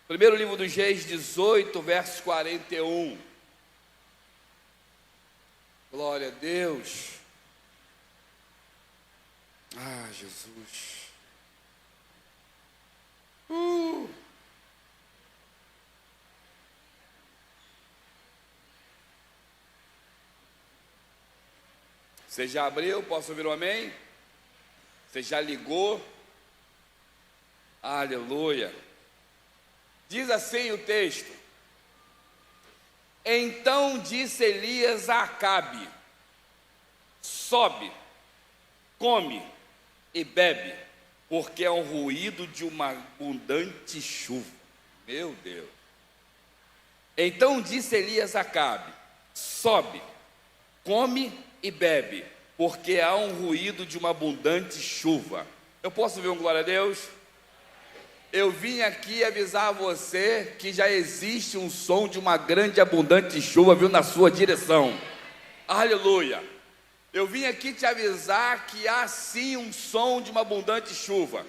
Primeiro livro dos Reis 18, verso 41. Glória a Deus. Ah, Jesus. Você já abriu? Posso ouvir um amém? Você já ligou? Aleluia. Diz assim o texto: então disse Elias a Acabe: sobe, come e bebe, porque é um ruído de uma abundante chuva. Meu Deus. Então disse Elias a Acabe: sobe, come e bebe, porque há um ruído de uma abundante chuva. Eu posso ver um glória a Deus? Eu vim aqui avisar você que já existe um som de uma grande abundante chuva vindo na sua direção. Aleluia. Eu vim aqui te avisar que há sim um som de uma abundante chuva.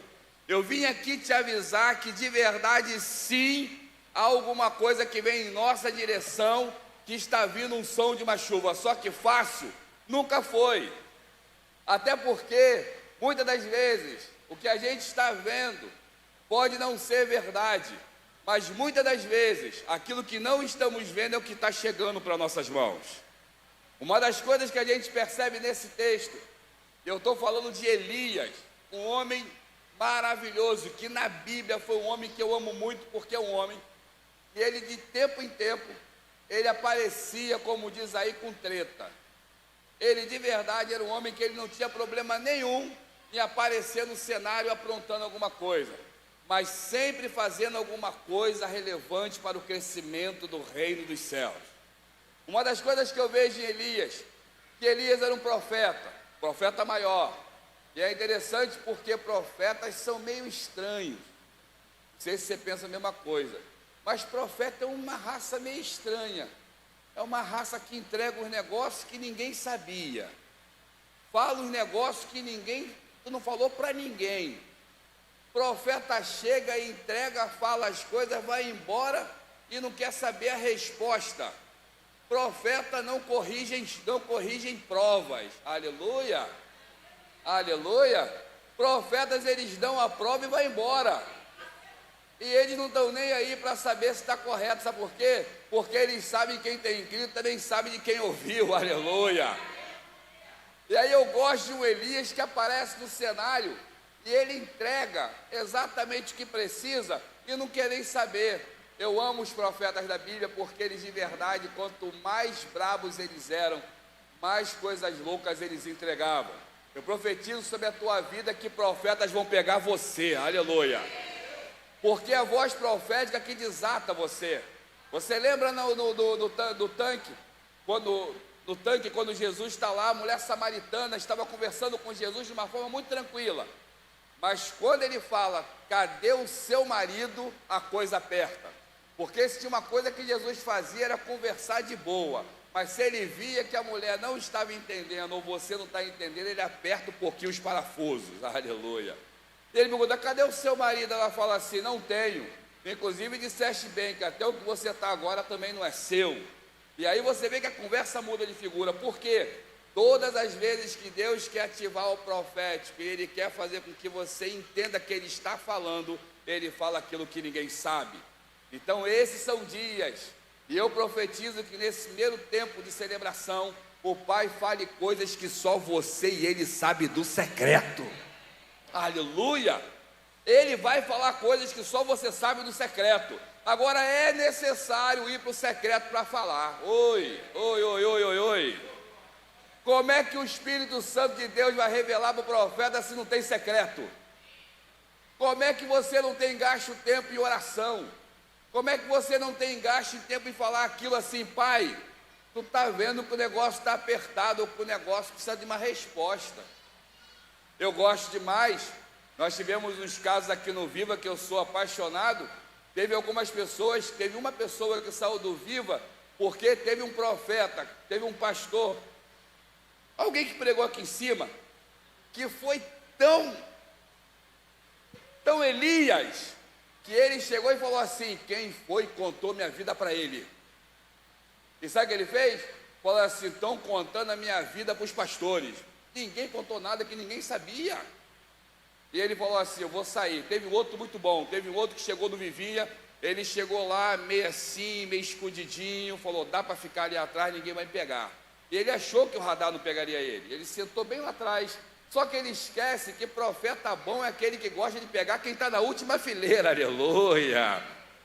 Eu vim aqui te avisar que de verdade sim há alguma coisa que vem em nossa direção, que está vindo um som de uma chuva. Só que fácil nunca foi. Até porque muitas das vezes o que a gente está vendo pode não ser verdade, mas muitas das vezes aquilo que não estamos vendo é o que está chegando para nossas mãos. Uma das coisas que a gente percebe nesse texto, eu estou falando de Elias, um homem maravilhoso, que na Bíblia foi um homem que eu amo muito, porque é um homem, e ele de tempo em tempo, ele aparecia, como diz aí, com treta. Ele de verdade era um homem que ele não tinha problema nenhum em aparecer no cenário aprontando alguma coisa, mas sempre fazendo alguma coisa relevante para o crescimento do reino dos céus. Uma das coisas que eu vejo em Elias, que Elias era um profeta maior, e é interessante porque profetas são meio estranhos. Não sei se você pensa a mesma coisa, mas profeta é uma raça meio estranha, é uma raça que entrega os negócios que ninguém sabia, fala os negócios que tu não falou para ninguém. Profeta chega e entrega, fala as coisas, vai embora e não quer saber a resposta. Profeta não corrigem provas. Aleluia, aleluia. Profetas, eles dão a prova e vai embora, e eles não estão nem aí para saber se está correto. Sabe por quê? Porque eles sabem quem tem crido, também sabe de quem ouviu. Aleluia. E aí eu gosto de um Elias que aparece no cenário e ele entrega exatamente o que precisa e não quer nem saber. Eu amo os profetas da Bíblia porque eles de verdade, quanto mais bravos eles eram, mais coisas loucas eles entregavam. Eu profetizo sobre a tua vida que profetas vão pegar você. Aleluia. Porque é a voz profética que desata você. Você lembra do tanque? Quando Jesus está lá, a mulher samaritana estava conversando com Jesus de uma forma muito tranquila. Mas quando ele fala, cadê o seu marido, a coisa aperta. Porque se tinha uma coisa que Jesus fazia era conversar de boa. Mas se ele via que a mulher não estava entendendo, ou você não está entendendo, ele aperta um pouquinho os parafusos. Aleluia. Ele pergunta, cadê o seu marido? Ela fala assim, não tenho. Inclusive disseste bem que até o que você está agora também não é seu. E aí você vê que a conversa muda de figura. Por quê? Todas as vezes que Deus quer ativar o profético e Ele quer fazer com que você entenda que Ele está falando, Ele fala aquilo que ninguém sabe. Então esses são dias, e eu profetizo que nesse primeiro tempo de celebração, o Pai fale coisas que só você e Ele sabe do secreto. Aleluia! Ele vai falar coisas que só você sabe do secreto. Agora é necessário ir para o secreto para falar. Oi. Como é que o Espírito Santo de Deus vai revelar para o profeta se não tem secreto? Como é que você não tem gasto tempo em oração? Como é que você não tem gasto tempo em falar aquilo assim, pai, tu está vendo que o negócio está apertado, ou que o negócio precisa de uma resposta. Eu gosto demais, nós tivemos uns casos aqui no Viva que eu sou apaixonado. Teve algumas pessoas, teve uma pessoa que saiu do Viva porque teve um profeta, teve um pastor, alguém que pregou aqui em cima, que foi tão Elias, que ele chegou e falou assim: quem foi que contou minha vida para ele? E sabe o que ele fez? Falou assim: estão contando a minha vida para os pastores. Ninguém contou nada que ninguém sabia. E ele falou assim: eu vou sair. Teve um outro muito bom, teve um outro que chegou no Vivinha, ele chegou lá meio assim, meio escondidinho, falou: dá para ficar ali atrás, ninguém vai me pegar. E ele achou que o radar não pegaria ele, ele sentou bem lá atrás. Só que ele esquece que profeta bom é aquele que gosta de pegar quem está na última fileira, aleluia.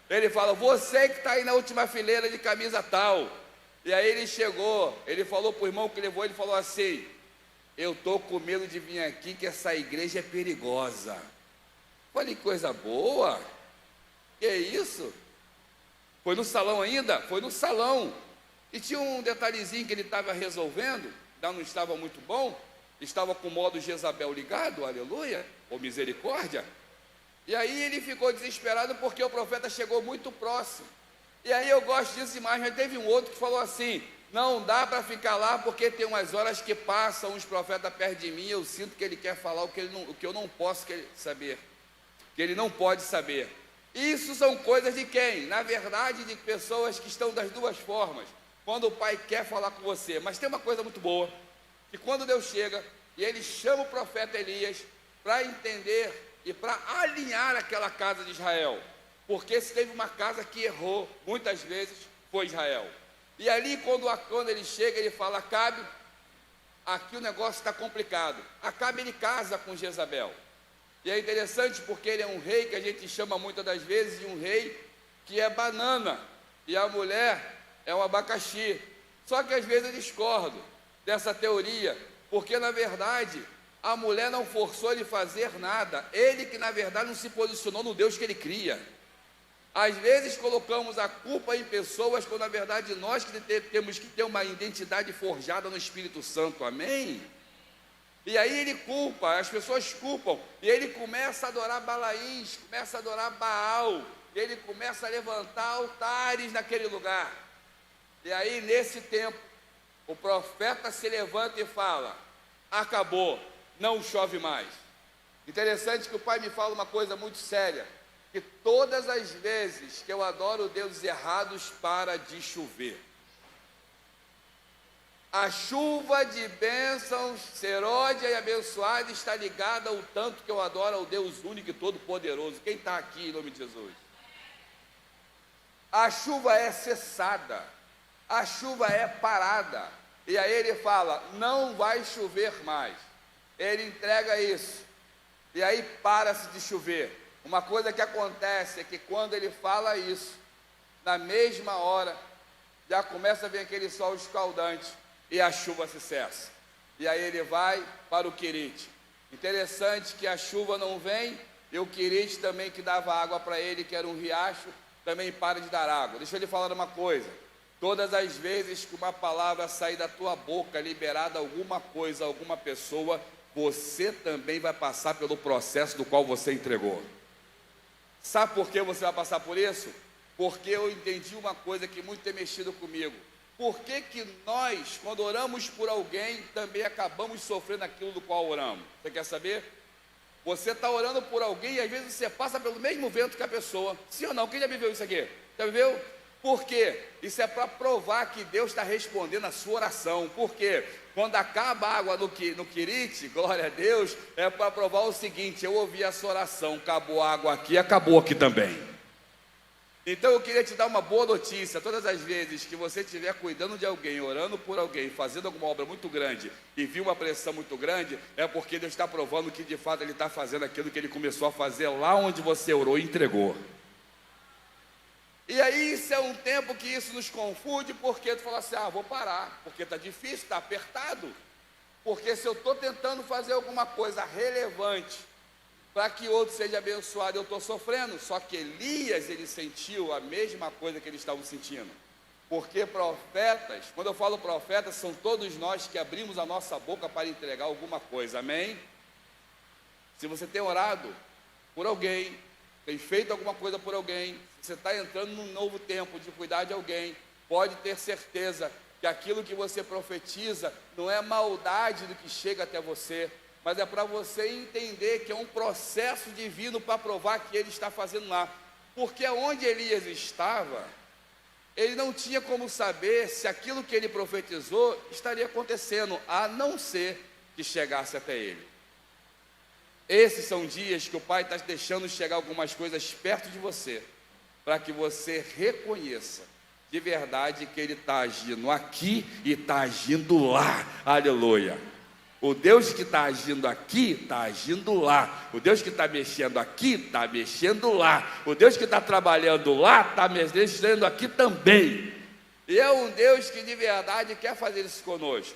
Ele fala: você que está aí na última fileira de camisa tal. E aí ele chegou, ele falou para o irmão que levou, ele falou assim: eu estou com medo de vir aqui, que essa igreja é perigosa. Olha que coisa boa. Que isso? Foi no salão ainda? Foi no salão. E tinha um detalhezinho que ele estava resolvendo, não estava muito bom, estava com o modo Jezabel ligado, aleluia, ou misericórdia. E aí ele ficou desesperado porque o profeta chegou muito próximo. E aí eu gosto disso demais, mas teve um outro que falou assim: não dá para ficar lá porque tem umas horas que passam os profetas perto de mim, eu sinto que ele quer falar o que eu não posso saber, que ele não pode saber. Isso são coisas de quem? Na verdade, de pessoas que estão das duas formas. Quando o pai quer falar com você, mas tem uma coisa muito boa, que quando Deus chega e ele chama o profeta Elias para entender e para alinhar aquela casa de Israel, porque se teve uma casa que errou, muitas vezes foi Israel. E ali quando ele chega, ele fala: Acabe, aqui o negócio está complicado. Acabe, ele casa com Jezabel. E é interessante porque ele é um rei que a gente chama muitas das vezes de um rei que é banana, e a mulher é um abacaxi. Só que às vezes eu discordo dessa teoria, porque na verdade a mulher não forçou ele a fazer nada, ele que na verdade não se posicionou no Deus que ele cria. Às vezes colocamos a culpa em pessoas, quando na verdade nós que temos que ter uma identidade forjada no Espírito Santo, amém? E aí ele culpa, as pessoas culpam, e ele começa a adorar Balaíns, começa a adorar Baal, ele começa a levantar altares naquele lugar. E aí nesse tempo, o profeta se levanta e fala: acabou, não chove mais. Interessante que o pai me fala uma coisa muito séria, que todas as vezes que eu adoro deuses errados, para de chover. A chuva de bênçãos, seródia e abençoada, está ligada ao tanto que eu adoro ao Deus único e todo-poderoso. Quem está aqui em nome de Jesus? A chuva é cessada, a chuva é parada. E aí ele fala: não vai chover mais. Ele entrega isso, e aí para-se de chover. Uma coisa que acontece é que quando ele fala isso, na mesma hora, já começa a vir aquele sol escaldante, e a chuva se cessa. E aí ele vai para o Querite. Interessante que a chuva não vem, e o Querite também, que dava água para ele, que era um riacho, também para de dar água. Deixa eu lhe falar uma coisa: todas as vezes que uma palavra sair da tua boca, liberada alguma coisa, alguma pessoa, você também vai passar pelo processo do qual você entregou. Sabe por que você vai passar por isso? Porque eu entendi uma coisa que muito tem mexido comigo. Por que que nós, quando oramos por alguém, também acabamos sofrendo aquilo do qual oramos? Você quer saber? Você está orando por alguém e às vezes você passa pelo mesmo vento que a pessoa. Sim ou não? Quem já viveu isso aqui? Já viveu? Por quê? Isso é para provar que Deus está respondendo a sua oração. Por quê? Quando acaba a água no Querite, glória a Deus, é para provar o seguinte: eu ouvi a sua oração, acabou a água aqui, acabou aqui também. Então eu queria te dar uma boa notícia: todas as vezes que você estiver cuidando de alguém, orando por alguém, fazendo alguma obra muito grande, e viu uma pressão muito grande, é porque Deus está provando que de fato Ele está fazendo aquilo que Ele começou a fazer lá onde você orou e entregou. E aí isso é um tempo que isso nos confunde, porque tu fala assim: vou parar, porque está difícil, está apertado. Porque se eu estou tentando fazer alguma coisa relevante para que outro seja abençoado, eu estou sofrendo. Só que Elias, ele sentiu a mesma coisa que eles estavam sentindo. Porque profetas, quando eu falo profetas, são todos nós que abrimos a nossa boca para entregar alguma coisa, amém? Se você tem orado por alguém, tem feito alguma coisa por alguém, você está entrando num novo tempo de cuidar de alguém, pode ter certeza que aquilo que você profetiza não é maldade do que chega até você, mas é para você entender que é um processo divino para provar que Ele está fazendo lá. Porque onde Elias estava, ele não tinha como saber se aquilo que ele profetizou estaria acontecendo, a não ser que chegasse até ele. Esses são dias que o Pai está deixando chegar algumas coisas perto de você, para que você reconheça de verdade que Ele está agindo aqui e está agindo lá, aleluia. O Deus que está agindo aqui, está agindo lá. O Deus que está mexendo aqui, está mexendo lá. O Deus que está trabalhando lá, está mexendo aqui também. E é um Deus que de verdade quer fazer isso conosco.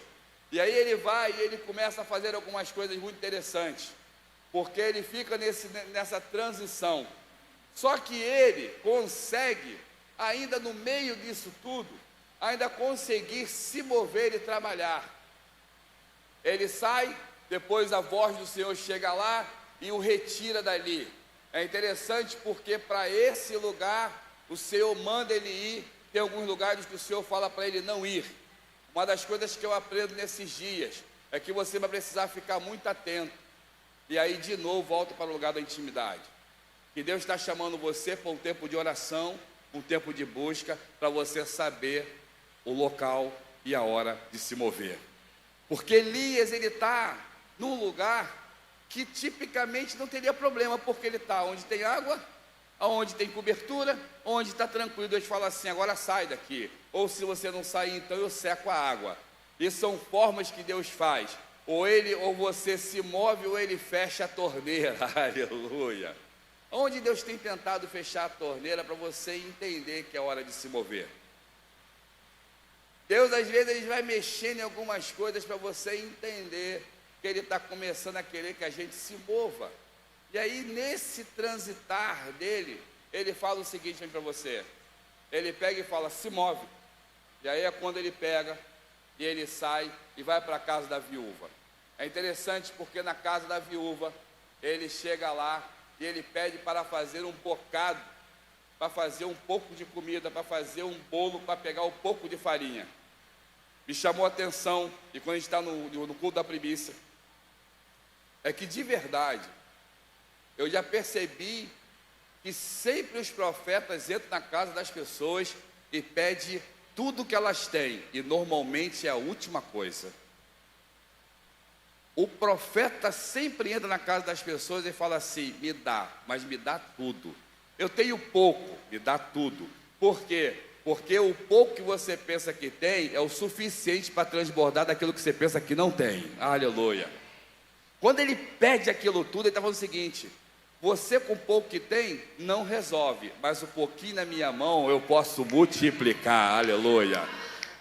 E aí ele vai e ele começa a fazer algumas coisas muito interessantes, porque ele fica nessa transição. Só que ele consegue, ainda no meio disso tudo, ainda conseguir se mover e trabalhar. Ele sai, depois a voz do Senhor chega lá e o retira dali. É interessante porque para esse lugar o Senhor manda ele ir. Tem alguns lugares que o Senhor fala para ele não ir. Uma das coisas que eu aprendo nesses dias é que você vai precisar ficar muito atento. E aí de novo volta para o lugar da intimidade. Que Deus está chamando você para um tempo de oração, um tempo de busca, para você saber o local e a hora de se mover. Porque Elias, ele está num lugar que tipicamente não teria problema, porque ele está onde tem água, onde tem cobertura, onde está tranquilo. Deus fala assim, agora sai daqui. Ou se você não sair, então eu seco a água. E são formas que Deus faz. Ou você se move, ou ele fecha a torneira. Aleluia. Onde Deus tem tentado fechar a torneira para você entender que é hora de se mover. Deus, às vezes, ele vai mexendo em algumas coisas para você entender que Ele está começando a querer que a gente se mova. E aí, nesse transitar dele, Ele fala o seguinte para você. Ele pega e fala, se move. E aí é quando ele pega e ele sai e vai para a casa da viúva. É interessante porque na casa da viúva, ele chega lá e ele pede para fazer um bocado, para fazer um pouco de comida, para fazer um bolo, para pegar um pouco de farinha. Me chamou a atenção, e quando a gente está no culto da primícia, é que de verdade, eu já percebi que sempre os profetas entram na casa das pessoas e pedem tudo que elas têm, e normalmente é a última coisa. O profeta sempre entra na casa das pessoas e fala assim, me dá, mas me dá tudo. Eu tenho pouco, me dá tudo. Por quê? Porque o pouco que você pensa que tem é o suficiente para transbordar daquilo que você pensa que não tem. Aleluia. Quando ele pede aquilo tudo, ele está falando o seguinte, você com o pouco que tem, não resolve, mas o pouquinho na minha mão eu posso multiplicar. Aleluia.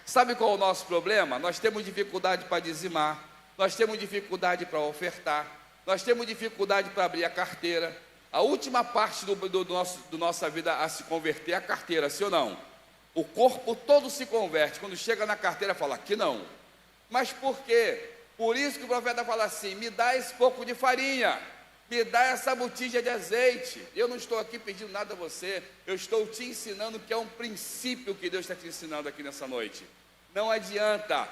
Sabe qual é o nosso problema? Nós temos dificuldade para dizimar, nós temos dificuldade para ofertar, nós temos dificuldade para abrir a carteira. A última parte do nossa vida a se converter é a carteira, sim ou não? O corpo todo se converte, quando chega na carteira fala, que não. Mas por quê? Por isso que o profeta fala assim, me dá esse pouco de farinha, me dá essa botija de azeite. Eu não estou aqui pedindo nada a você, eu estou te ensinando que é um princípio que Deus está te ensinando aqui nessa noite. Não adianta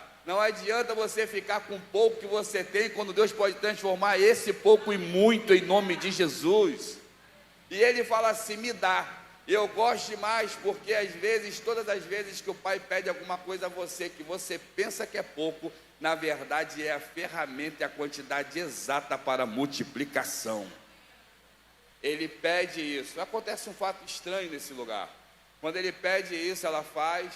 você ficar com pouco que você tem, quando Deus pode transformar esse pouco em muito, em nome de Jesus. E ele fala assim, me dá. Eu gosto demais porque às vezes, todas as vezes que o Pai pede alguma coisa a você, que você pensa que é pouco, na verdade é a ferramenta e a quantidade exata para a multiplicação. Ele pede isso. Acontece um fato estranho nesse lugar. Quando ele pede isso, ela faz,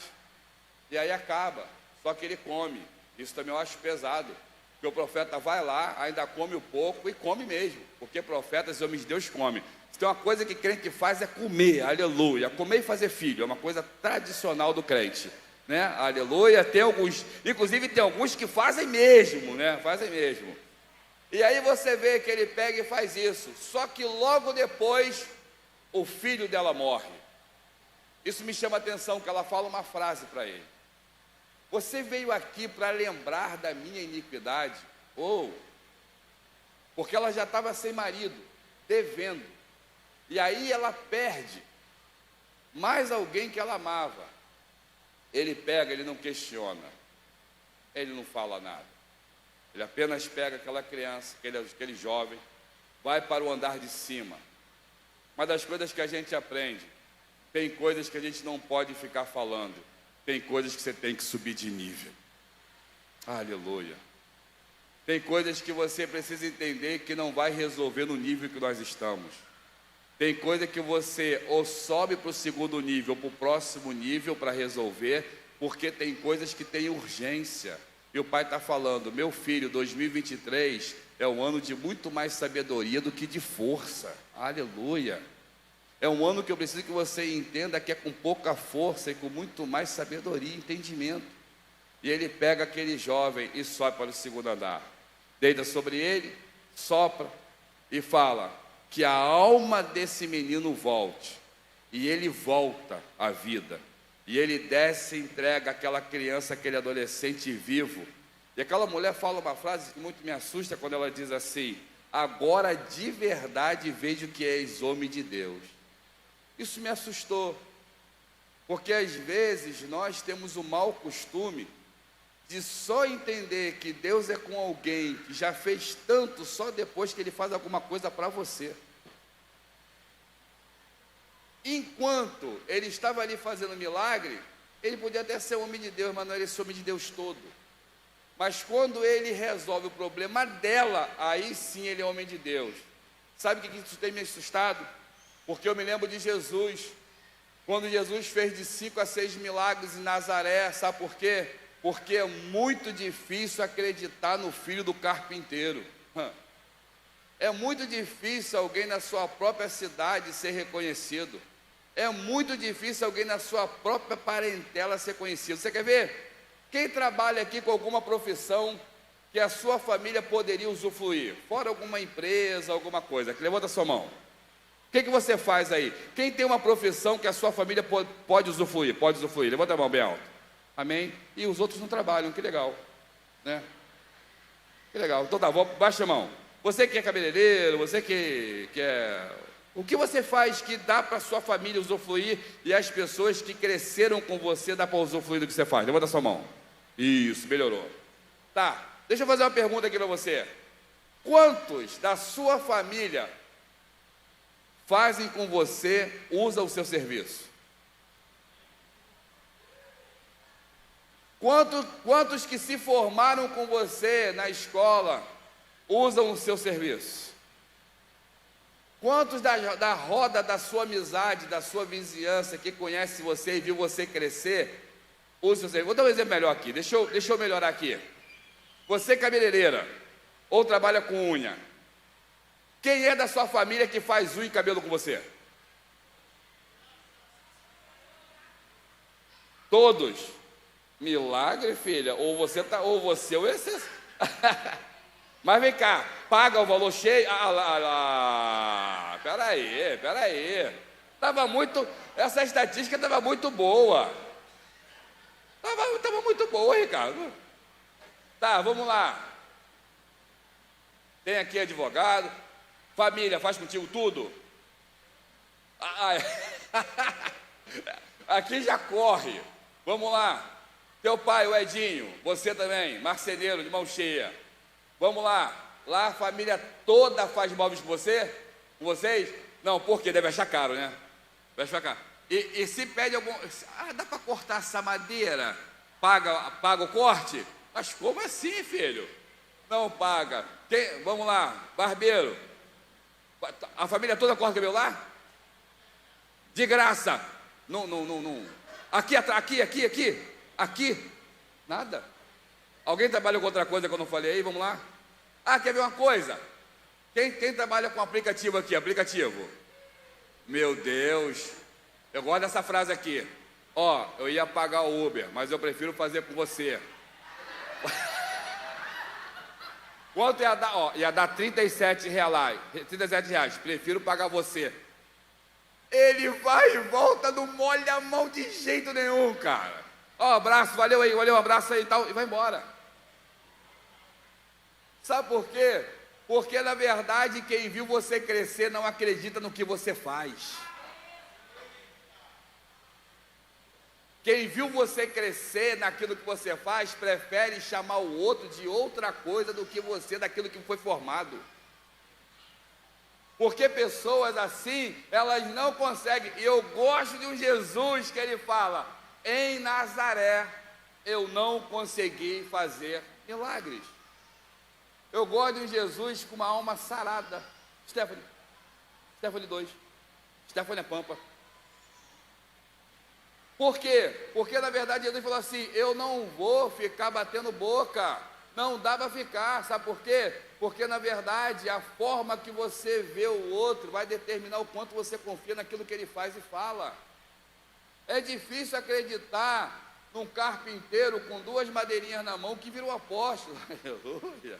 e aí acaba. Só que ele come. Isso também eu acho pesado. Porque o profeta vai lá, ainda come um pouco, e come mesmo. Porque profetas e homens de Deus comem. Tem uma coisa que crente faz é comer, aleluia. Comer e fazer filho, é uma coisa tradicional do crente, né? Aleluia. Tem alguns, inclusive tem alguns que fazem mesmo, né? Fazem mesmo. E aí você vê que ele pega e faz isso. Só que logo depois, o filho dela morre. Isso me chama a atenção, que ela fala uma frase para ele. Você veio aqui para lembrar da minha iniquidade? Porque ela já estava sem marido, devendo. E aí ela perde mais alguém que ela amava. Ele pega, ele não questiona, ele não fala nada. Ele apenas pega aquela criança, aquele jovem, vai para o andar de cima. Uma das coisas que a gente aprende, tem coisas que a gente não pode ficar falando, tem coisas que você tem que subir de nível. Aleluia. Tem coisas que você precisa entender que não vai resolver no nível que nós estamos. Tem coisa que você ou sobe para o segundo nível, ou para o próximo nível para resolver, porque tem coisas que têm urgência. E o Pai está falando, meu filho, 2023 é um ano de muito mais sabedoria do que de força. Aleluia. É um ano que eu preciso que você entenda que é com pouca força e com muito mais sabedoria e entendimento. E ele pega aquele jovem e sobe para o segundo andar. Deita sobre ele, sopra e fala que a alma desse menino volte. E ele volta à vida. E ele desce e entrega aquela criança, aquele adolescente vivo. E aquela mulher fala uma frase que muito me assusta quando ela diz assim: agora de verdade vejo que és homem de Deus. Isso me assustou, porque às vezes nós temos o mau costume de só entender que Deus é com alguém que já fez tanto só depois que Ele faz alguma coisa para você. Enquanto Ele estava ali fazendo milagre, Ele podia até ser homem de Deus, mas não era esse homem de Deus todo. Mas quando Ele resolve o problema dela, aí sim Ele é homem de Deus. Sabe o que isso tem me assustado? Porque eu me lembro de Jesus, quando Jesus fez de 5 a 6 milagres em Nazaré. Sabe por quê? Porque é muito difícil acreditar no filho do carpinteiro. É muito difícil alguém na sua própria cidade ser reconhecido. É muito difícil alguém na sua própria parentela ser conhecido. Você quer ver? Quem trabalha aqui com alguma profissão que a sua família poderia usufruir? Fora alguma empresa, alguma coisa. Levanta a sua mão. O que você faz aí? Quem tem uma profissão que a sua família pode usufruir? Pode usufruir. Levanta a mão bem alto. Amém? E os outros não trabalham. Que legal, né? Que legal. Então tá, baixa a mão. Você que é cabeleireiro, você que é... O que você faz que dá para a sua família usufruir e as pessoas que cresceram com você dá para usufruir do que você faz? Levanta a sua mão. Isso, melhorou. Tá, deixa eu fazer uma pergunta aqui para você. Quantos da sua família fazem com você, usam o seu serviço? Quantos que se formaram com você na escola usam o seu serviço? Quantos da roda da sua amizade, da sua vizinhança, que conhece você e viu você crescer, usam o seu serviço? Vou dar um exemplo melhor aqui, deixa eu melhorar aqui. Você cabeleireira, ou trabalha com unha, quem é da sua família que faz unha e cabelo com você? Todos. Milagre, filha. Ou você ou esse. Mas vem cá, paga o valor cheio. Peraí. Essa estatística estava muito boa. Estava muito boa, Ricardo. Tá, vamos lá. Tem aqui advogado. Família, faz contigo tudo? Aqui já corre. Vamos lá. Teu pai, o Edinho, você também, marceneiro, de mão cheia. Vamos lá. Lá a família toda faz móveis com você? Com vocês? Não, porque deve achar caro, né? Deve achar caro. E se pede algum... dá para cortar essa madeira? Paga o corte? Mas como assim, filho? Não paga. Vamos lá, barbeiro. A família toda corta o cabelo lá? De graça. Não. Aqui. Nada. Alguém trabalha com outra coisa que eu não falei aí? Vamos lá. Quer ver uma coisa? Quem trabalha com aplicativo aqui? Aplicativo. Meu Deus. Eu gosto dessa frase aqui. Eu ia pagar o Uber, mas eu prefiro fazer com você. Quanto ia dar? Ia dar R$37. Prefiro pagar você. Ele vai e volta, não molha a mão de jeito nenhum, cara. Abraço, valeu, um abraço aí e tal, e vai embora. Sabe por quê? Porque na verdade quem viu você crescer não acredita no que você faz. Quem viu você crescer naquilo que você faz, prefere chamar o outro de outra coisa do que você daquilo que foi formado. Porque pessoas assim, elas não conseguem. E eu gosto de um Jesus que ele fala: em Nazaré eu não consegui fazer milagres. Eu gosto de um Jesus com uma alma sarada. Stephanie 2, Stephanie Pampa. Por quê? Porque na verdade Jesus falou assim: eu não vou ficar batendo boca. Não dá para ficar, sabe por quê? Porque na verdade a forma que você vê o outro vai determinar o quanto você confia naquilo que ele faz e fala. É difícil acreditar num carpinteiro com 2 madeirinhas na mão que vira um apóstolo. Aleluia.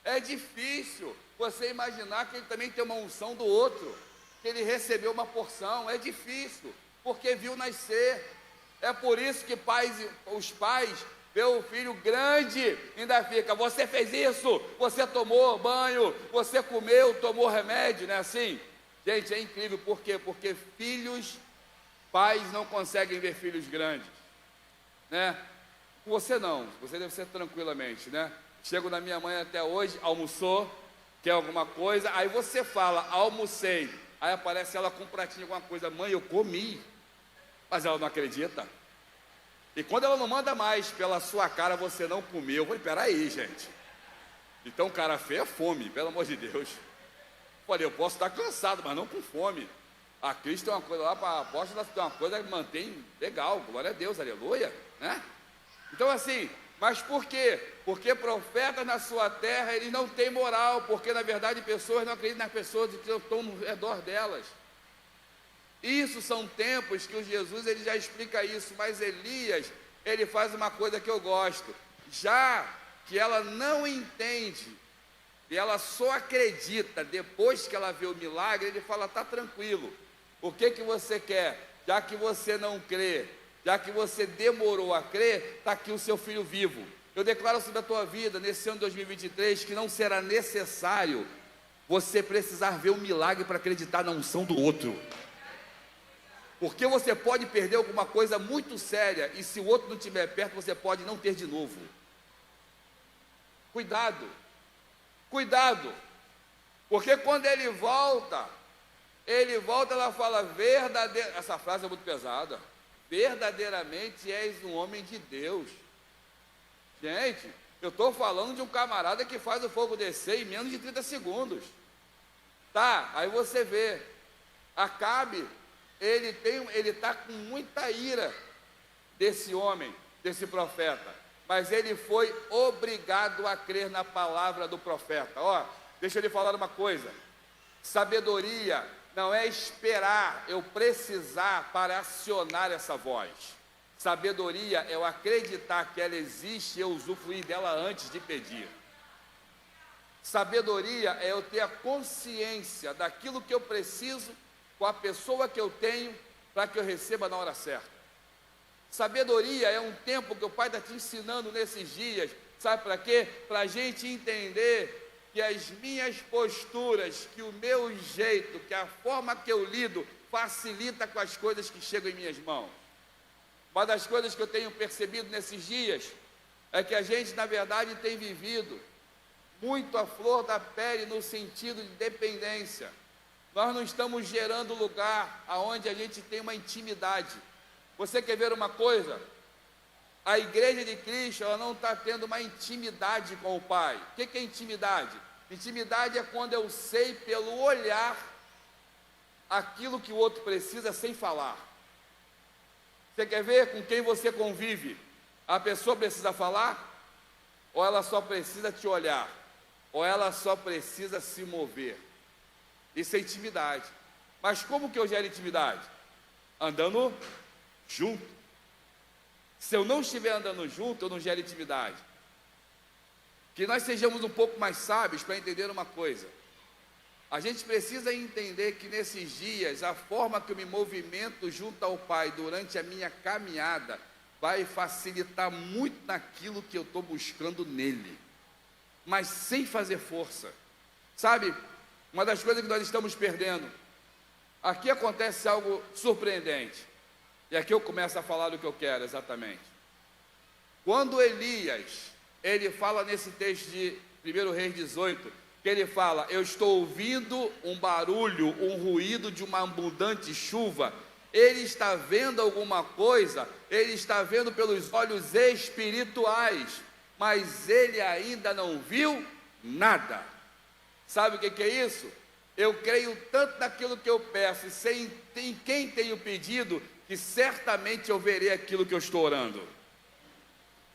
É difícil você imaginar que ele também tem uma unção do outro, que ele recebeu uma porção. É difícil, porque viu nascer. É por isso que os pais vê o filho grande, ainda fica: você fez isso, você tomou banho, você comeu, tomou remédio, não é assim? Gente, é incrível, por quê? Porque pais não conseguem ver filhos grandes, né? Você não, você deve ser tranquilamente, né? Chego na minha mãe até hoje, almoçou, quer alguma coisa, aí você fala: almocei, aí aparece ela com um pratinho, alguma coisa: mãe, eu comi, mas ela não acredita. E quando ela não manda mais, pela sua cara você não comeu. Eu falei: peraí, gente, então cara feio é fome, pelo amor de Deus. Falei: eu posso estar cansado, mas não com fome. A Cristo tem uma coisa lá, para a apóstola tem uma coisa que mantém legal, glória a Deus, aleluia, né? Então assim, mas por quê? Porque profetas na sua terra, eles não têm moral, porque na verdade pessoas não acreditam nas pessoas que estão no redor delas. Isso são tempos que o Jesus ele já explica isso, mas Elias, ele faz uma coisa que eu gosto, já que ela não entende, e ela só acredita depois que ela vê o milagre, ele fala: tá tranquilo, o que você quer? Já que você não crê, já que você demorou a crer, está aqui o seu filho vivo. Eu declaro sobre a tua vida, nesse ano de 2023, que não será necessário você precisar ver o milagre para acreditar na unção do outro. Porque você pode perder alguma coisa muito séria, e se o outro não estiver perto, você pode não ter de novo. Cuidado, cuidado, porque quando ele volta, ela fala: verdadeiramente, essa frase é muito pesada, verdadeiramente és um homem de Deus. Gente, eu estou falando de um camarada que faz o fogo descer em menos de 30 segundos. Tá, aí você vê, Acabe, ele está com muita ira desse homem, desse profeta, mas ele foi obrigado a crer na palavra do profeta. Ó, deixa eu lhe falar uma coisa: sabedoria não é esperar eu precisar para acionar essa voz. Sabedoria é eu acreditar que ela existe e eu usufruir dela antes de pedir. Sabedoria é eu ter a consciência daquilo que eu preciso com a pessoa que eu tenho, para que eu receba na hora certa. Sabedoria é um tempo que o Pai está te ensinando nesses dias, sabe para quê? Para a gente entender que as minhas posturas, que o meu jeito, que a forma que eu lido, facilita com as coisas que chegam em minhas mãos. Uma das coisas que eu tenho percebido nesses dias, é que a gente na verdade tem vivido muito à flor da pele no sentido de dependência. Nós não estamos gerando lugar aonde a gente tem uma intimidade. Você quer ver uma coisa? A igreja de Cristo, ela não está tendo uma intimidade com o Pai. O que é intimidade? Intimidade é quando eu sei pelo olhar aquilo que o outro precisa sem falar. Você quer ver com quem você convive? A pessoa precisa falar? Ou ela só precisa te olhar? Ou ela só precisa se mover? Isso é intimidade. Mas como que eu gero intimidade? Andando junto. Se eu não estiver andando junto, eu não gero intimidade. Que nós sejamos um pouco mais sábios para entender uma coisa. A gente precisa entender que nesses dias, a forma que eu me movimento junto ao Pai durante a minha caminhada, vai facilitar muito naquilo que eu estou buscando nele, mas sem fazer força. Sabe, uma das coisas que nós estamos perdendo, aqui acontece algo surpreendente, e aqui eu começo a falar do que eu quero exatamente. Quando Elias, ele fala nesse texto de 1 Reis 18, que ele fala: eu estou ouvindo um barulho, um ruído de uma abundante chuva. Ele está vendo alguma coisa, ele está vendo pelos olhos espirituais, mas ele ainda não viu nada. Sabe o que é isso? Eu creio tanto naquilo que eu peço, e sei em quem tenho pedido, que certamente eu verei aquilo que eu estou orando.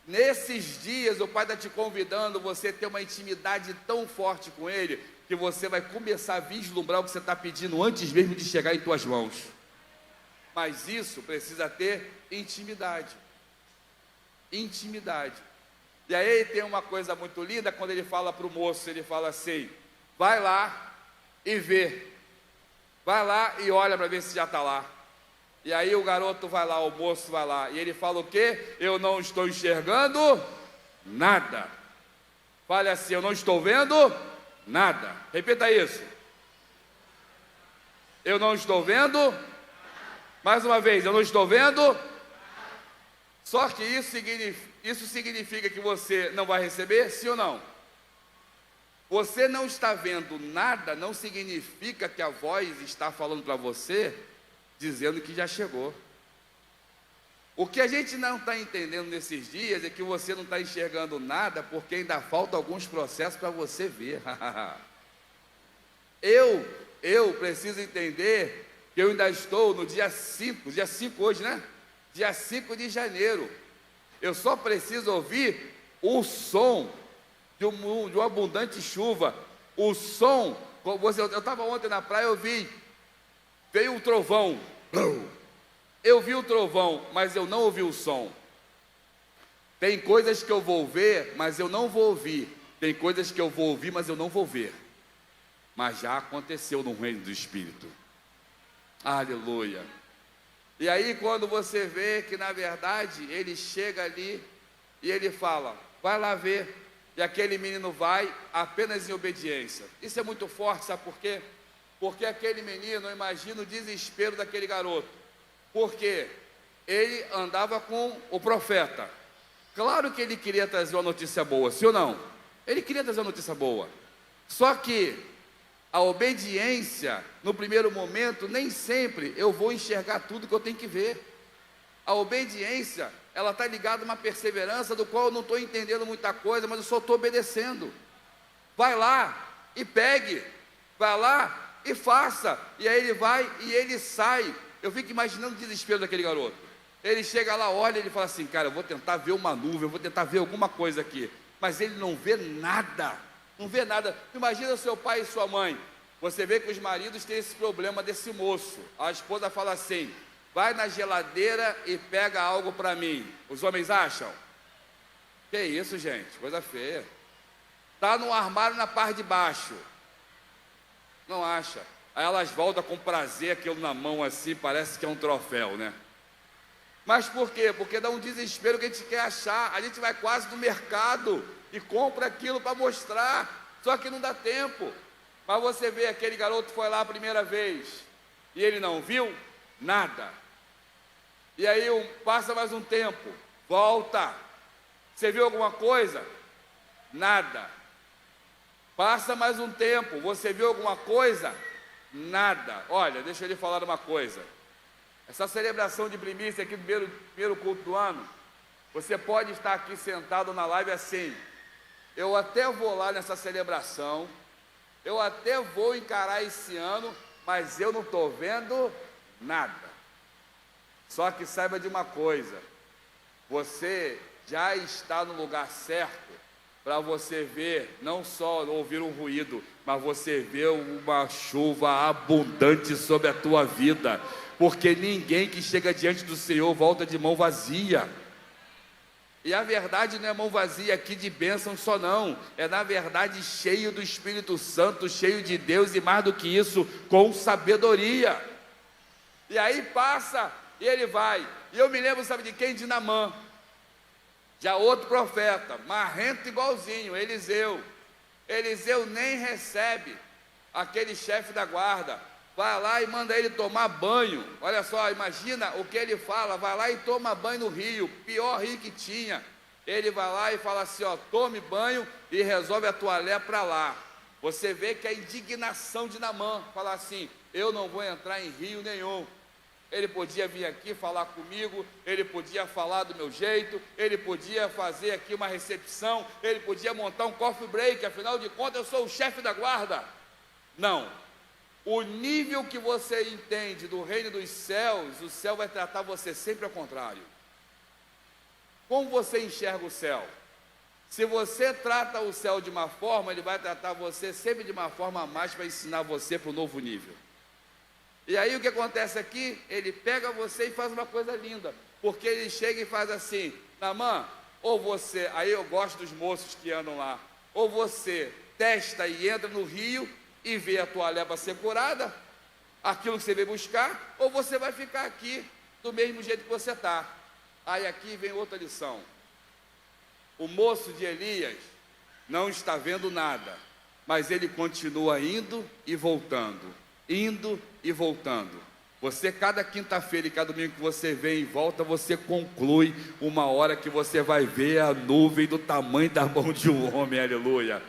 Nesses dias o Pai está te convidando você a ter uma intimidade tão forte com Ele, que você vai começar a vislumbrar o que você está pedindo antes mesmo de chegar em tuas mãos. Mas isso precisa ter intimidade. Intimidade. E aí tem uma coisa muito linda, quando ele fala para o moço, ele fala assim: vai lá e vê, vai lá e olha para ver se já está lá. E aí o garoto vai lá, o moço vai lá, e ele fala o quê? Eu não estou enxergando nada. Fale assim: eu não estou vendo nada. Repita isso: eu não estou vendo. Mais uma vez: eu não estou vendo. Só que isso significa que você não vai receber, sim ou não? Você não está vendo nada, não significa que a voz está falando para você, dizendo que já chegou. O que a gente não está entendendo nesses dias é que você não está enxergando nada, porque ainda faltam alguns processos para você ver. Eu preciso entender que eu ainda estou no dia 5 hoje, né? Dia 5 de janeiro. Eu só preciso ouvir o som de uma abundante chuva. O som, eu estava ontem na praia, veio um trovão. Eu vi o trovão, mas eu não ouvi o som. Tem coisas que eu vou ver, mas eu não vou ouvir. Tem coisas que eu vou ouvir, mas eu não vou ver. Mas já aconteceu no reino do Espírito. Aleluia. E aí quando você vê que na verdade ele chega ali e ele fala: vai lá ver. E aquele menino vai apenas em obediência. Isso é muito forte, sabe por quê? Porque aquele menino, eu imagino o desespero daquele garoto. Porque ele andava com o profeta. Claro que ele queria trazer uma notícia boa, sim ou não? Ele queria trazer uma notícia boa. Só que a obediência, no primeiro momento, nem sempre eu vou enxergar tudo que eu tenho que ver. A obediência, ela está ligada a uma perseverança do qual eu não estou entendendo muita coisa, mas eu só estou obedecendo. Vai lá e pegue, vai lá e faça. E aí ele vai e ele sai. Eu fico imaginando o desespero daquele garoto. Ele chega lá, olha, ele fala assim: cara, eu vou tentar ver uma nuvem, eu vou tentar ver alguma coisa aqui. Mas ele não vê nada. Não vê nada. Imagina o seu pai e sua mãe. Você vê que os maridos têm esse problema desse moço. A esposa fala assim: vai na geladeira e pega algo para mim. Os homens acham? Que isso, gente? Coisa feia. Está no armário na parte de baixo. Não acha. Aí elas voltam com prazer, aquilo na mão assim, parece que é um troféu, né? Mas por quê? Porque dá um desespero que a gente quer achar. A gente vai quase no mercado e compra aquilo para mostrar, só que não dá tempo. Mas você vê, aquele garoto foi lá a primeira vez e ele não viu nada. E aí passa mais um tempo, volta. Você viu alguma coisa? Nada. Passa mais um tempo, você viu alguma coisa? Nada. Olha, deixa eu lhe falar uma coisa. Essa celebração de primícia aqui do primeiro culto do ano, você pode estar aqui sentado na live assim: eu até vou lá nessa celebração, eu até vou encarar esse ano, mas eu não estou vendo nada. Só que saiba de uma coisa: você já está no lugar certo para você ver, não só ouvir um ruído, mas você ver uma chuva abundante sobre a tua vida, porque ninguém que chega diante do Senhor volta de mão vazia. E a verdade não é mão vazia aqui de bênção só não, é na verdade cheio do Espírito Santo, cheio de Deus, e mais do que isso, com sabedoria. E aí passa, e ele vai. E eu me lembro, sabe de quem? De Naamã. Já outro profeta, marrento igualzinho, Eliseu. Eliseu nem recebe aquele chefe da guarda. Vai lá e manda ele tomar banho. Olha só, imagina o que ele fala: vai lá e toma banho no rio, pior rio que tinha. Ele vai lá e fala assim: ó, tome banho e resolve a tua lepra lá. você vê que a indignação de Naamã, falar assim, eu não vou entrar em rio nenhum. Ele podia vir aqui falar comigo, ele podia falar do meu jeito, ele podia fazer aqui uma recepção, ele podia montar um coffee break, afinal de contas eu sou o chefe da guarda. Não, o nível que você entende do reino dos céus, o céu vai tratar você sempre ao contrário. Como você enxerga o céu? Se você trata o céu de uma forma, ele vai tratar você sempre de uma forma a mais para ensinar você para o novo nível. E aí o que acontece aqui? Ele pega você e faz uma coisa linda, porque ele chega e faz assim, Naamã, ou você, aí eu gosto dos moços que andam lá, ou você testa e entra no rio e vê a tua lepra ser curada, aquilo que você veio buscar, ou você vai ficar aqui do mesmo jeito que você está. Aí aqui vem outra lição. O moço de Elias não está vendo nada, mas ele continua indo e voltando. Indo e voltando. Você, cada quinta-feira e cada domingo que você vem e volta, você conclui uma hora que você vai ver a nuvem do tamanho da mão de um homem, aleluia.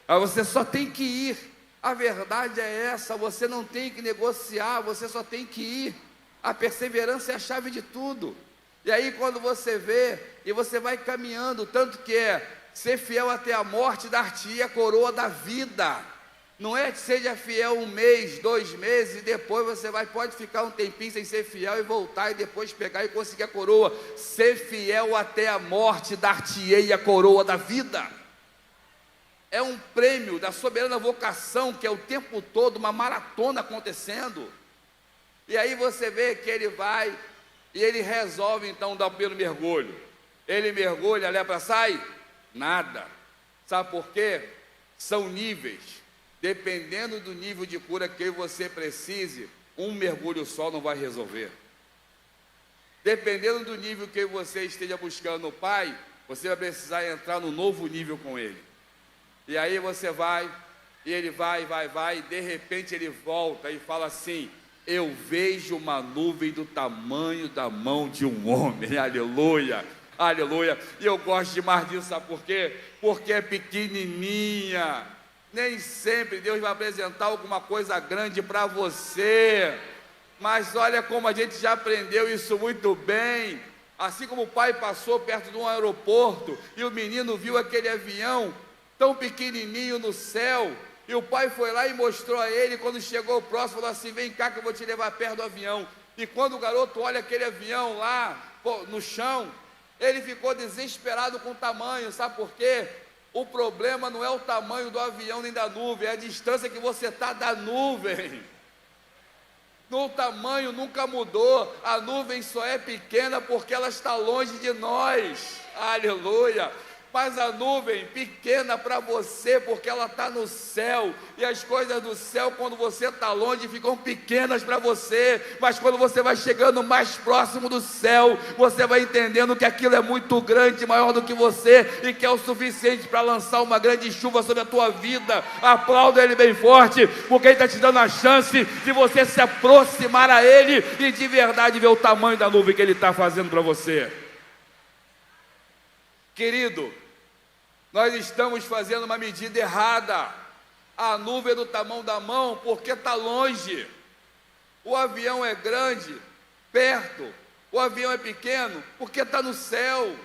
Aí você só tem que ir, a verdade é essa, você não tem que negociar, você só tem que ir. A perseverança é a chave de tudo. E aí quando você vê, e você vai caminhando, tanto que ser fiel até a morte, dar-te a coroa da vida. Não é que seja fiel 1 mês, 2 meses, e depois você pode ficar um tempinho sem ser fiel e voltar, e depois pegar e conseguir a coroa. Ser fiel até a morte, dar-te-ei a coroa da vida. É um prêmio da soberana vocação, que é o tempo todo uma maratona acontecendo. E aí você vê que ele vai, e ele resolve então dar o primeiro mergulho. Ele mergulha, a lepra sai? Nada. Sabe por quê? São níveis. Dependendo do nível de cura que você precise, um mergulho só não vai resolver. Dependendo do nível que você esteja buscando no Pai, você vai precisar entrar no novo nível com Ele. E aí você vai, e ele vai, e de repente ele volta e fala assim, eu vejo uma nuvem do tamanho da mão de um homem, aleluia, aleluia. E eu gosto demais disso, sabe por quê? Porque é pequenininha. Nem sempre Deus vai apresentar alguma coisa grande para você, mas olha como a gente já aprendeu isso muito bem. Assim como o pai passou perto de um aeroporto e o menino viu aquele avião tão pequenininho no céu, e o pai foi lá e mostrou a ele. Quando chegou próximo, falou assim, vem cá que eu vou te levar perto do avião. E quando o garoto olha aquele avião lá no chão, ele ficou desesperado com o tamanho. Sabe por quê? O problema não é o tamanho do avião nem da nuvem, é a distância que você está da nuvem. O tamanho nunca mudou, a nuvem só é pequena porque ela está longe de nós, aleluia. Mas a nuvem pequena para você, porque ela está no céu, e as coisas do céu, quando você está longe, ficam pequenas para você, mas quando você vai chegando mais próximo do céu, você vai entendendo que aquilo é muito grande, maior do que você, e que é o suficiente para lançar uma grande chuva sobre a tua vida. Aplauda Ele bem forte, porque Ele está te dando a chance de você se aproximar a Ele, e de verdade ver o tamanho da nuvem que Ele está fazendo para você. Querido, nós estamos fazendo uma medida errada. A nuvem é do tamanho da mão porque está longe. O avião é grande, perto. O avião é pequeno porque está no céu.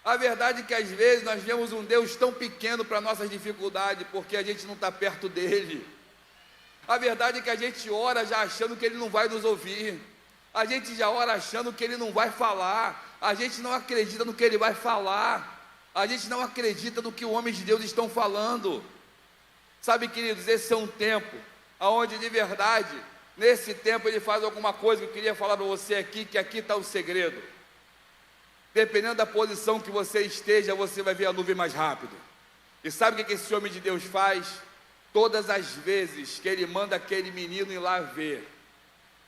A verdade é que às vezes nós vemos um Deus tão pequeno para nossas dificuldades porque a gente não está perto dele. A verdade é que a gente ora já achando que Ele não vai nos ouvir. A gente já ora achando que Ele não vai falar. A gente não acredita no que Ele vai falar. A gente não acredita no que os homens de Deus estão falando. Sabe, queridos, esse é um tempo onde de verdade, nesse tempo Ele faz alguma coisa que eu queria falar para você aqui, que aqui está o segredo. Dependendo da posição que você esteja, você vai ver a nuvem mais rápido. E sabe o que esse homem de Deus faz? Todas as vezes que ele manda aquele menino ir lá ver,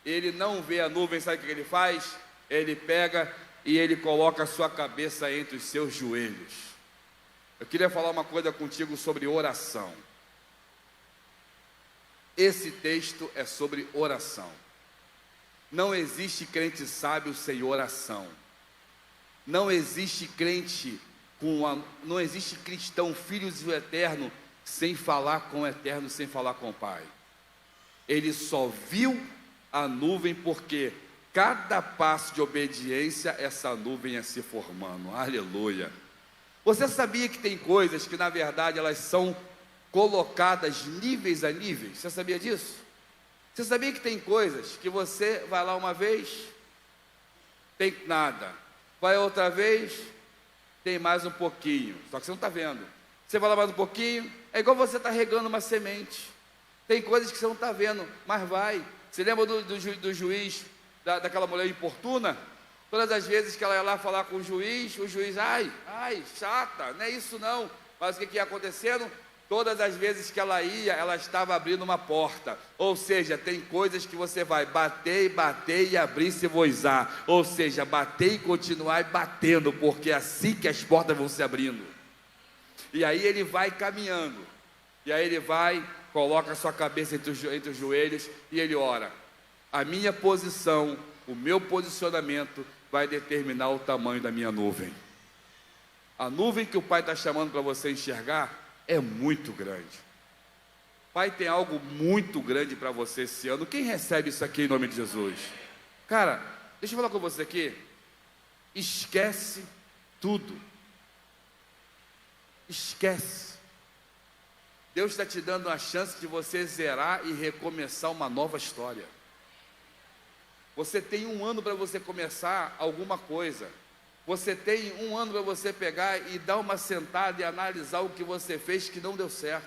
ele não vê a nuvem, sabe o que ele faz? Ele pega e ele coloca a sua cabeça entre os seus joelhos. Eu queria falar uma coisa contigo sobre oração. Esse texto é sobre oração. Não existe crente sábio sem oração. Não existe crente não existe cristão, filhos do eterno, sem falar com o Eterno, sem falar com o Pai. Ele só viu a nuvem porque cada passo de obediência, essa nuvem ia se formando. Aleluia. Você sabia que tem coisas que na verdade elas são colocadas níveis a níveis? Você sabia disso? Você sabia que tem coisas que você vai lá uma vez, tem nada, vai outra vez, tem mais um pouquinho, só que você não está vendo. Você vai lá mais um pouquinho, é igual você está regando uma semente. Tem coisas que você não está vendo, mas vai. Você lembra do juiz, daquela mulher importuna? Todas as vezes que ela ia lá falar com o juiz, ai, chata, não é isso não. Mas o que ia acontecendo? Todas as vezes que ela ia, ela estava abrindo uma porta. Ou seja, tem coisas que você vai bater e abrir se voizar. Ou seja, bater e continuar batendo, porque é assim que as portas vão se abrindo. E aí ele vai caminhando. E aí ele vai, coloca a sua cabeça entre os joelhos e ele ora. A minha posição, o meu posicionamento vai determinar o tamanho da minha nuvem. A nuvem que o Pai está chamando para você enxergar é muito grande. Pai tem algo muito grande para você esse ano. Quem recebe isso aqui em nome de Jesus? Cara, deixa eu falar com você aqui. Esquece tudo. Esquece. Deus está te dando a chance de você zerar e recomeçar uma nova história. Você tem um ano para você começar alguma coisa. Você tem um ano para você pegar e dar uma sentada e analisar o que você fez que não deu certo.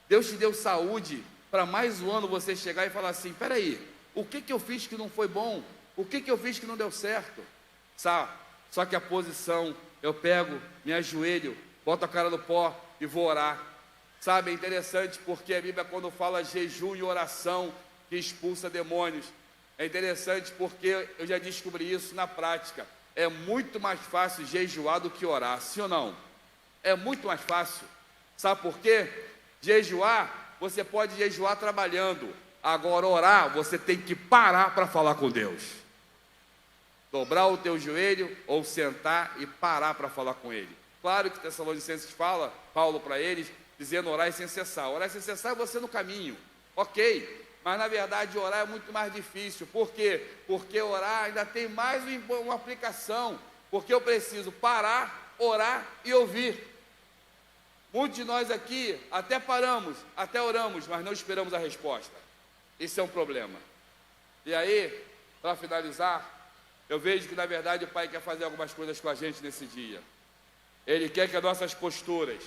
Deus te deu saúde para mais um ano você chegar e falar assim, peraí, o que eu fiz que não foi bom? O que eu fiz que não deu certo? Sabe? Só que a posição, eu pego, me ajoelho, boto a cara no pó e vou orar. Sabe, é interessante porque a Bíblia quando fala jejum e oração que expulsa demônios, é interessante porque eu já descobri isso na prática. É muito mais fácil jejuar do que orar, sim ou não? É muito mais fácil. Sabe por quê? Jejuar, você pode jejuar trabalhando. Agora orar, você tem que parar para falar com Deus. Dobrar o teu joelho ou sentar e parar para falar com Ele. Claro que Tessalonicenses fala, Paulo para eles, dizendo orar sem cessar. Orar sem cessar é você no caminho, ok. Mas na verdade orar é muito mais difícil. Por quê? Porque orar ainda tem mais uma aplicação. Porque eu preciso parar, orar e ouvir. Muitos de nós aqui até paramos, até oramos, mas não esperamos a resposta. Isso é um problema. E aí, para finalizar, eu vejo que na verdade o Pai quer fazer algumas coisas com a gente nesse dia. Ele quer que as nossas posturas,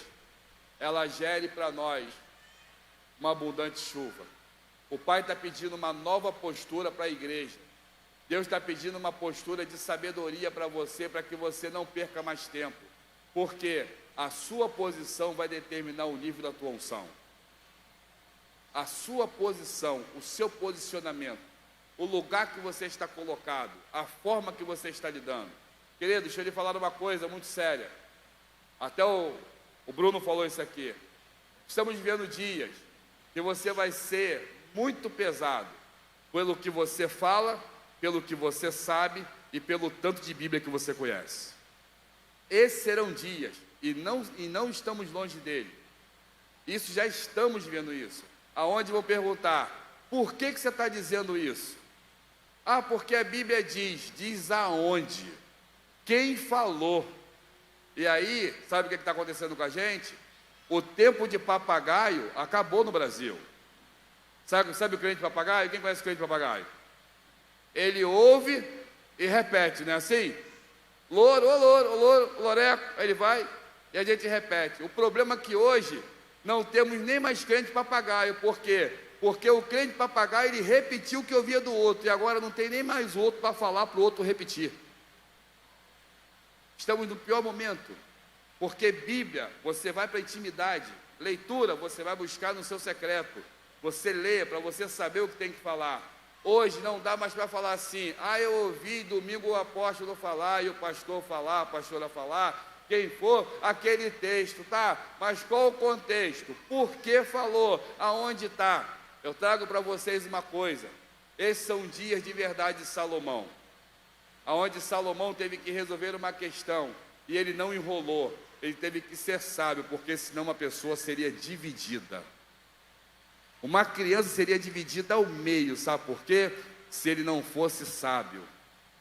ela gere para nós uma abundante chuva. O Pai está pedindo uma nova postura para a igreja. Deus está pedindo uma postura de sabedoria para você, para que você não perca mais tempo. Porque a sua posição vai determinar o nível da tua unção. A sua posição, o seu posicionamento, o lugar que você está colocado, a forma que você está lidando. Querido, deixa eu lhe falar uma coisa muito séria. Até o Bruno falou isso aqui. Estamos vivendo dias que você vai ser muito pesado, pelo que você fala, pelo que você sabe e pelo tanto de Bíblia que você conhece. Esses serão dias, e não estamos longe dele. Isso, já estamos vendo isso. Aonde vou perguntar, por que você está dizendo isso? Ah, porque a Bíblia diz aonde? Quem falou? E aí, sabe o que está acontecendo com a gente? O tempo de papagaio acabou no Brasil. Sabe o crente papagaio? Quem conhece o crente papagaio? Ele ouve e repete, não é assim? Louro, ô louro, ô louro, loreco, aí ele vai e a gente repete. O problema é que hoje não temos nem mais crente papagaio. Por quê? Porque o crente papagaio, ele repetiu o que ouvia do outro, e agora não tem nem mais outro para falar para o outro repetir. Estamos no pior momento, porque Bíblia, você vai para a intimidade, leitura, você vai buscar no seu secreto. Você lê para você saber o que tem que falar. Hoje não dá mais para falar assim, eu ouvi domingo o apóstolo falar, e o pastor falar, a pastora falar, quem for, aquele texto, tá? Mas qual o contexto? Por que falou? Aonde está? Eu trago para vocês uma coisa. Esses são dias de verdade de Salomão, aonde Salomão teve que resolver uma questão, e ele não enrolou. ele teve que ser sábio, porque senão uma pessoa seria dividida. Uma criança seria dividida ao meio, sabe por quê? Se ele não fosse sábio.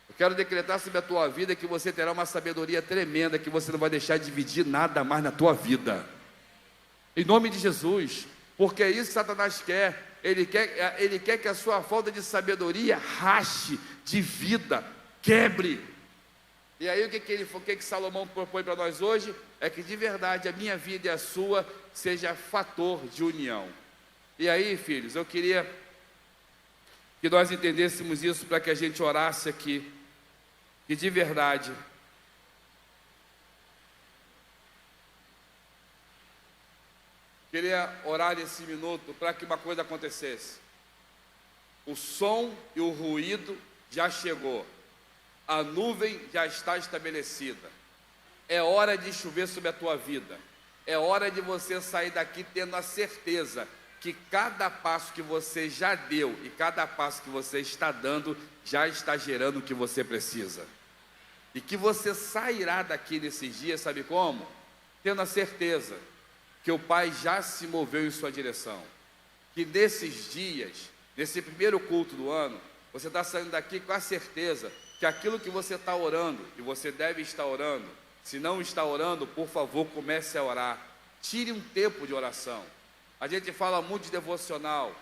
Eu quero decretar sobre a tua vida que você terá uma sabedoria tremenda, que você não vai deixar dividir nada mais na tua vida. Em nome de Jesus, porque é isso que Satanás quer. Ele quer que a sua falta de sabedoria rache, divida, quebre. E aí o que Salomão propõe para nós hoje? É que de verdade a minha vida e a sua seja fator de união. E aí, filhos, eu queria que nós entendêssemos isso para que a gente orasse aqui, que de verdade queria orar nesse minuto para que uma coisa acontecesse. O som e o ruído já chegou, a nuvem já está estabelecida. É hora de chover sobre a tua vida. É hora de você sair daqui tendo a certeza que cada passo que você já deu e cada passo que você está dando já está gerando o que você precisa. E que você sairá daqui nesses dias, sabe como? Tendo a certeza que o Pai já se moveu em sua direção. Que nesses dias, nesse primeiro culto do ano, você está saindo daqui com a certeza que aquilo que você está orando, e você deve estar orando, se não está orando, por favor, comece a orar. Tire um tempo de oração. A gente fala muito de devocional,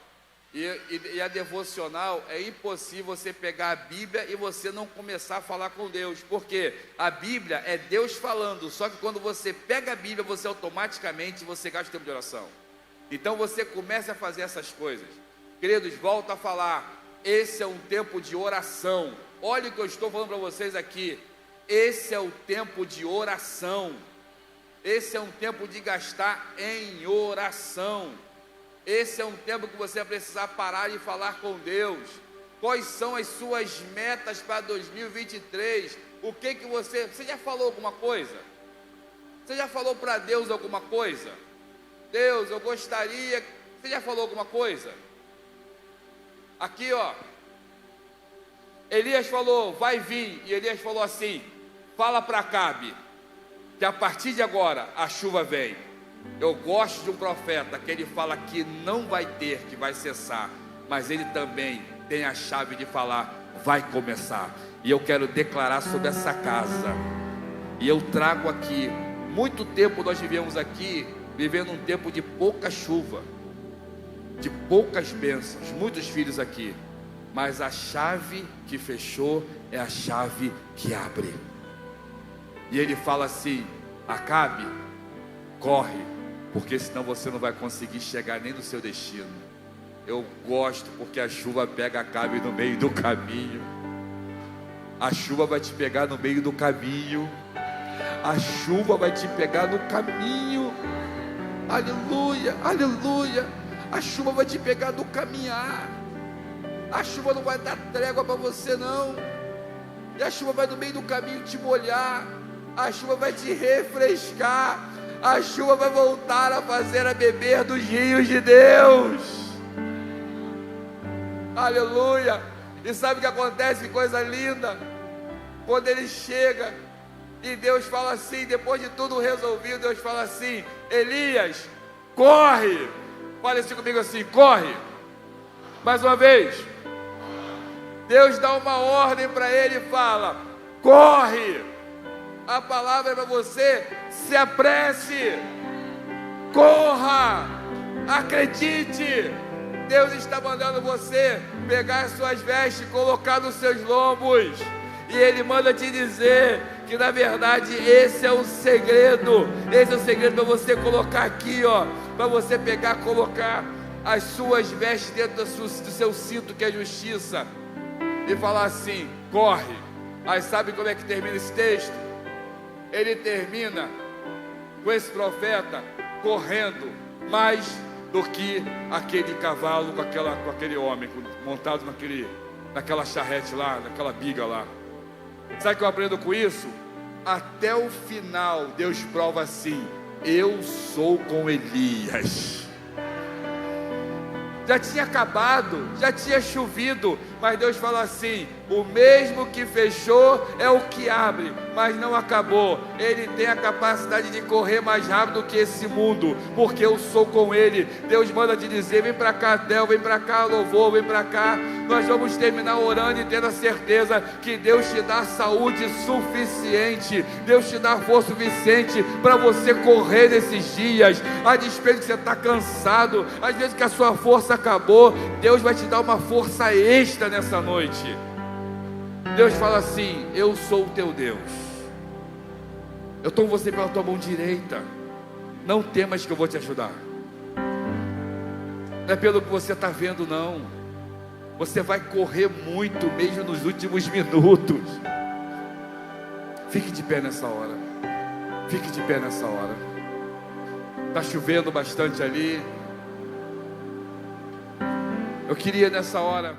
e a devocional é impossível você pegar a Bíblia e você não começar a falar com Deus, porque a Bíblia é Deus falando, só que quando você pega a Bíblia, você automaticamente gasta o tempo de oração. Então você começa a fazer essas coisas. Queridos, volto a falar, esse é um tempo de oração. Olha o que eu estou falando para vocês aqui, esse é o tempo de oração. Esse é um tempo de gastar em oração. Esse é um tempo que você vai precisar parar e falar com Deus. Quais são as suas metas para 2023? O que você já falou alguma coisa? Você já falou para Deus alguma coisa? Deus, eu gostaria... Você já falou alguma coisa? Aqui, ó. Elias falou, vai vir. E Elias falou assim, fala para Acabe, que a partir de agora a chuva vem. Eu gosto de um profeta que ele fala que não vai ter, que vai cessar, mas ele também tem a chave de falar, vai começar. E eu quero declarar sobre essa casa, e eu trago aqui, muito tempo nós vivemos aqui, vivendo um tempo de pouca chuva, de poucas bênçãos, muitos filhos aqui, mas a chave que fechou é a chave que abre. E ele fala assim, Acabe, corre, porque senão você não vai conseguir chegar nem no seu destino. Eu gosto porque a chuva pega Acabe no meio do caminho. A chuva vai te pegar no meio do caminho. A chuva vai te pegar no caminho. Aleluia, aleluia. A chuva vai te pegar no caminhar. A chuva não vai dar trégua para você não. E a chuva vai no meio do caminho te molhar. A chuva vai te refrescar. A chuva vai voltar a fazer a beber dos rios de Deus. Aleluia. E sabe o que acontece? Coisa linda. Quando ele chega e Deus fala assim, depois de tudo resolvido, Deus fala assim, Elias, corre. Fale assim comigo assim, corre. Mais uma vez. Deus dá uma ordem para ele e fala, corre. A palavra é para você, se apresse, corra, acredite. Deus está mandando você pegar suas vestes, colocar nos seus lombos, e Ele manda te dizer que na verdade esse é o segredo. Esse é o segredo para você colocar aqui, ó, para você pegar, colocar as suas vestes dentro do seu cinto, que é justiça, e falar assim, corre. Aí sabe como é que termina esse texto? Ele termina com esse profeta correndo mais do que aquele cavalo com aquele homem montado naquela charrete lá, naquela biga lá. Sabe o que eu aprendo com isso? Até o final Deus prova assim, eu sou com Elias. Já tinha acabado, já tinha chovido, Mas Deus fala assim: o mesmo que fechou é o que abre, mas não acabou. Ele tem a capacidade de correr mais rápido que esse mundo, porque eu sou com Ele. Deus manda te dizer: vem para cá, Del, vem para cá, louvor, vem para cá. Nós vamos terminar orando e tendo a certeza que Deus te dá saúde suficiente, Deus te dá força suficiente para você correr nesses dias. A despeito que você está cansado, às vezes que a sua força acabou, Deus vai te dar uma força extra nessa noite. Deus fala assim: eu sou o teu Deus, eu tomo você pela tua mão direita, não temas que eu vou te ajudar. Não é pelo que você está vendo, não. Você vai correr muito mesmo nos últimos minutos. Fique de pé nessa hora. Fique de pé nessa hora. Está chovendo bastante ali. Eu queria nessa hora